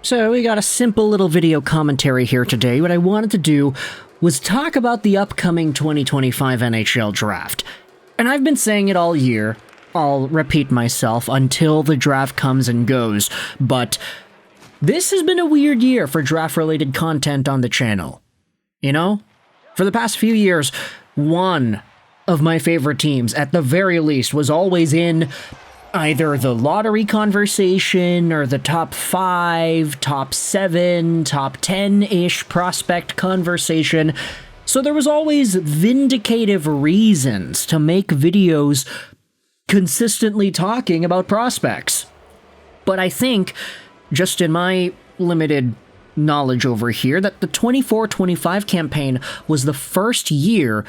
So we got a simple little video commentary here today. What I wanted to do was talk about the upcoming 2025 NHL Draft. And I've been saying it all year. I'll repeat myself until the draft comes and goes, but this has been a weird year for draft-related content on the channel. You know? For the past few years, one of my favorite teams, at the very least, was always in either the lottery conversation or the top 5, top 7, top 10-ish prospect conversation. So there was always vindicative reasons to make videos consistently talking about prospects. But I think, just in my limited knowledge over here, that the 24-25 campaign was the first year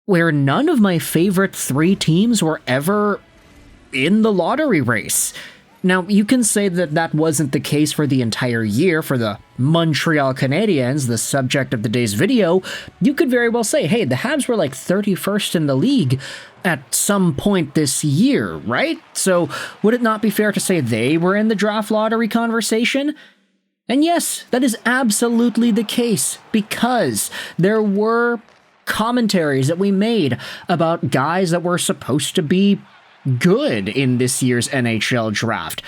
where none of my favorite 3 teams were ever in the lottery race. Now, you can say that that wasn't the case for the entire year for the Montreal Canadiens, the subject of today's video. You could very well say, hey, the Habs were like 31st in the league at some point this year, right? So would it not be fair to say they were in the draft lottery conversation? And yes, that is absolutely the case, because there were commentaries that we made about guys that were supposed to be good in this year's NHL draft.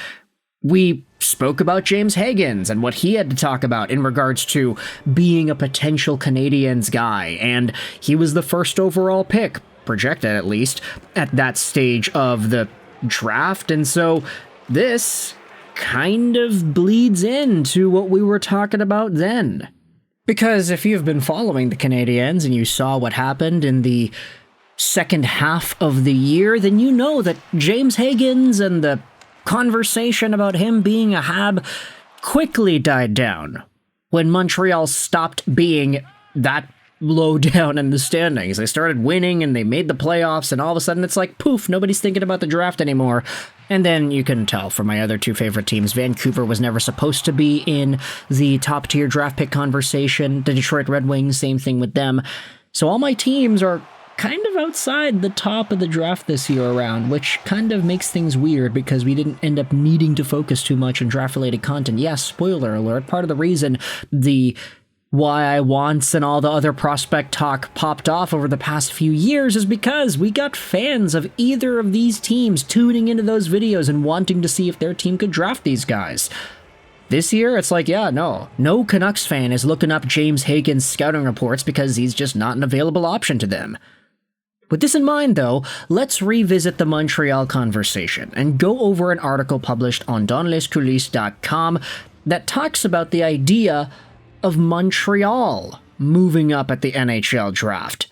We spoke about James Hagens and what he had to talk about in regards to being a potential Canadiens guy, and he was the first overall pick, projected at least, at that stage of the draft, and so this kind of bleeds into what we were talking about then. Because if you've been following the Canadiens and you saw what happened in the second half of the year, then you know that James Hagens and the conversation about him being a Hab quickly died down when Montreal stopped being that low down in the standings. They started winning and they made the playoffs, and all of a sudden it's like, poof, nobody's thinking about the draft anymore. And then you can tell from my other 2 favorite teams, Vancouver was never supposed to be in the top-tier draft pick conversation. The Detroit Red Wings, same thing with them. So all my teams are kind of outside the top of the draft this year around, which kind of makes things weird because we didn't end up needing to focus too much on draft-related content. Yes, spoiler alert, part of the reason the why I wants and all the other prospect talk popped off over the past few years is because we got fans of either of these teams tuning into those videos and wanting to see if their team could draft these guys. This year, it's like, yeah, no Canucks fan is looking up James Hagens' scouting reports because he's just not an available option to them. With this in mind, though, let's revisit the Montreal conversation and go over an article published on donlescoulisses.com that talks about the idea of Montreal moving up at the NHL draft.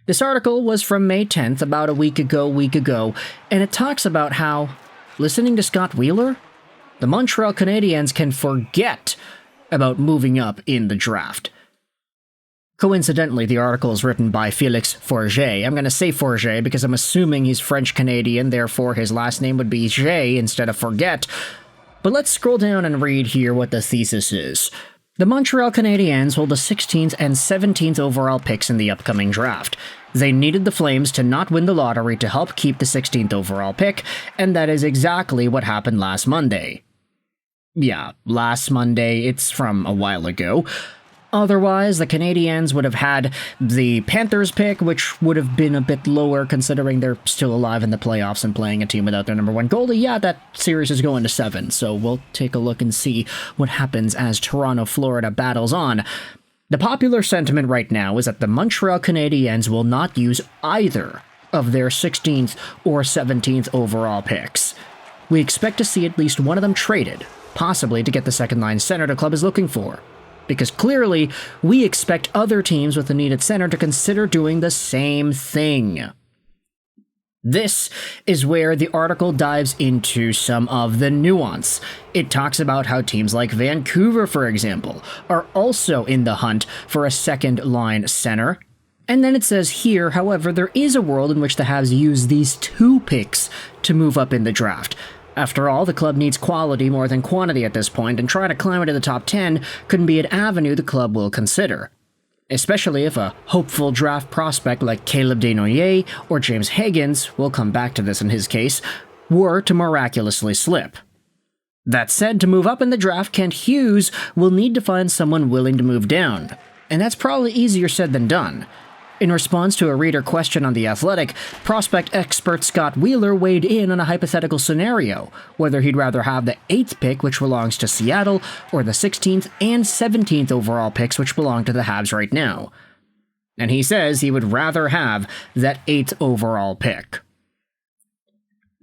This article was from May 10th, about a week ago, and it talks about how, listening to Scott Wheeler, the Montreal Canadiens can forget about moving up in the draft. Coincidentally, the article is written by Félix Forget. I'm going to say Forget because I'm assuming he's French-Canadian, therefore his last name would be J instead of Forget. But let's scroll down and read here what the thesis is. The Montreal Canadiens hold the 16th and 17th overall picks in the upcoming draft. They needed the Flames to not win the lottery to help keep the 16th overall pick, and that is exactly what happened last Monday. Yeah, last Monday, it's from a while ago. Otherwise, the Canadiens would have had the Panthers pick, which would have been a bit lower considering they're still alive in the playoffs and playing a team without their number 1 goalie. Yeah, that series is going to 7, so we'll take a look and see what happens as Toronto, Florida battles on. The popular sentiment right now is that the Montreal Canadiens will not use either of their 16th or 17th overall picks. We expect to see at least one of them traded, possibly to get the second-line center the club is looking for. Because clearly, we expect other teams with a need at center to consider doing the same thing. This is where the article dives into some of the nuance. It talks about how teams like Vancouver, for example, are also in the hunt for a second-line center. And then it says here, however, there is a world in which the Habs use these 2 picks to move up in the draft. After all, the club needs quality more than quantity at this point, and trying to climb into the top 10 couldn't be an avenue the club will consider. Especially if a hopeful draft prospect like Caleb Desnoyers or James Hagens, we'll come back to this in his case, were to miraculously slip. That said, to move up in the draft, Kent Hughes will need to find someone willing to move down, and that's probably easier said than done. In response to a reader question on The Athletic, prospect expert Scott Wheeler weighed in on a hypothetical scenario, whether he'd rather have the 8th pick, which belongs to Seattle, or the 16th and 17th overall picks, which belong to the Habs right now. And he says he would rather have that 8th overall pick.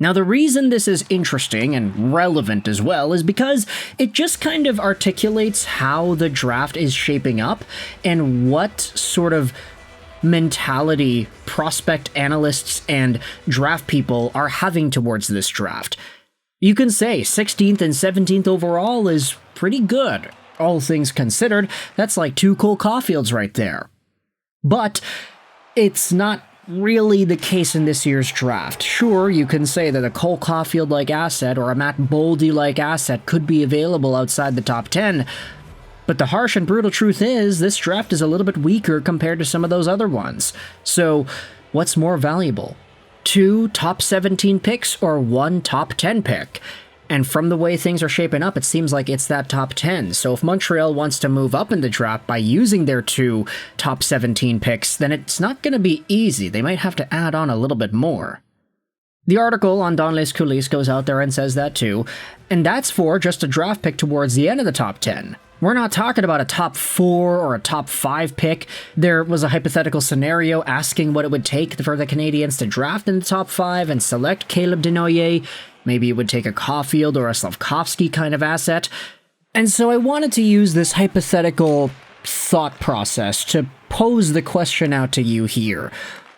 Now, the reason this is interesting and relevant as well is because it just kind of articulates how the draft is shaping up and what sort of mentality prospect analysts and draft people are having towards this draft. You can say 16th and 17th overall is pretty good. All things considered, that's like 2 Cole Caulfields right there. But it's not really the case in this year's draft. Sure, you can say that a Cole Caulfield-like asset or a Matt Boldy-like asset could be available outside the top 10, but the harsh and brutal truth is this draft is a little bit weaker compared to some of those other ones. So, what's more valuable? 2 top 17 picks or 1 top 10 pick? And from the way things are shaping up, it seems like it's that top 10. So if Montreal wants to move up in the draft by using their 2 top 17 picks, then it's not going to be easy. They might have to add on a little bit more. The article on Dans les Coulisses goes out there and says that too, and that's for just a draft pick towards the end of the top 10. We're not talking about a top 4 or a top 5 pick. There was a hypothetical scenario asking what it would take for the Canadiens to draft in the top 5 and select Caleb Desnoyers. Maybe it would take a Caulfield or a Slafkovsky kind of asset. And so I wanted to use this hypothetical thought process to pose the question out to you here.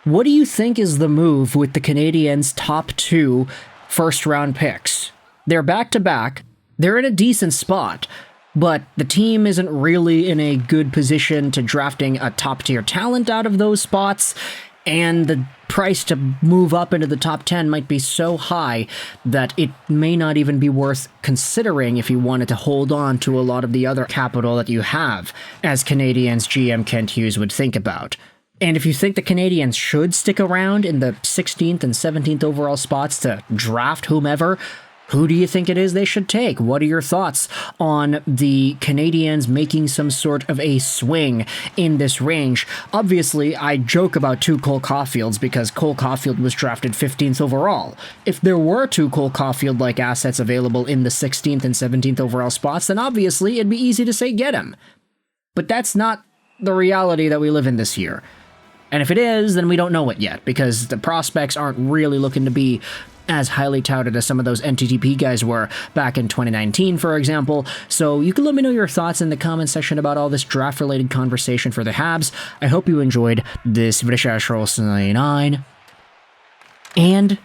What do you think is the move with the Canadiens' top 2 first-round picks? They're back-to-back. They're in a decent spot. But the team isn't really in a good position to drafting a top-tier talent out of those spots, and the price to move up into the top 10 might be so high that it may not even be worth considering if you wanted to hold on to a lot of the other capital that you have, as Canadiens GM Kent Hughes would think about. And if you think the Canadiens should stick around in the 16th and 17th overall spots to draft whomever, who do you think it is they should take? What are your thoughts on the Canadiens making some sort of a swing in this range? Obviously, I joke about 2 Cole Caulfields because Cole Caulfield was drafted 15th overall. If there were 2 Cole Caulfield-like assets available in the 16th and 17th overall spots, then obviously it'd be easy to say get him. But that's not the reality that we live in this year. And if it is, then we don't know it yet, because the prospects aren't really looking to be as highly touted as some of those NTTP guys were back in 2019, for example. So you can let me know your thoughts in the comment section about all this draft-related conversation for the Habs. I hope you enjoyed this video, and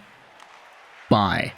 bye.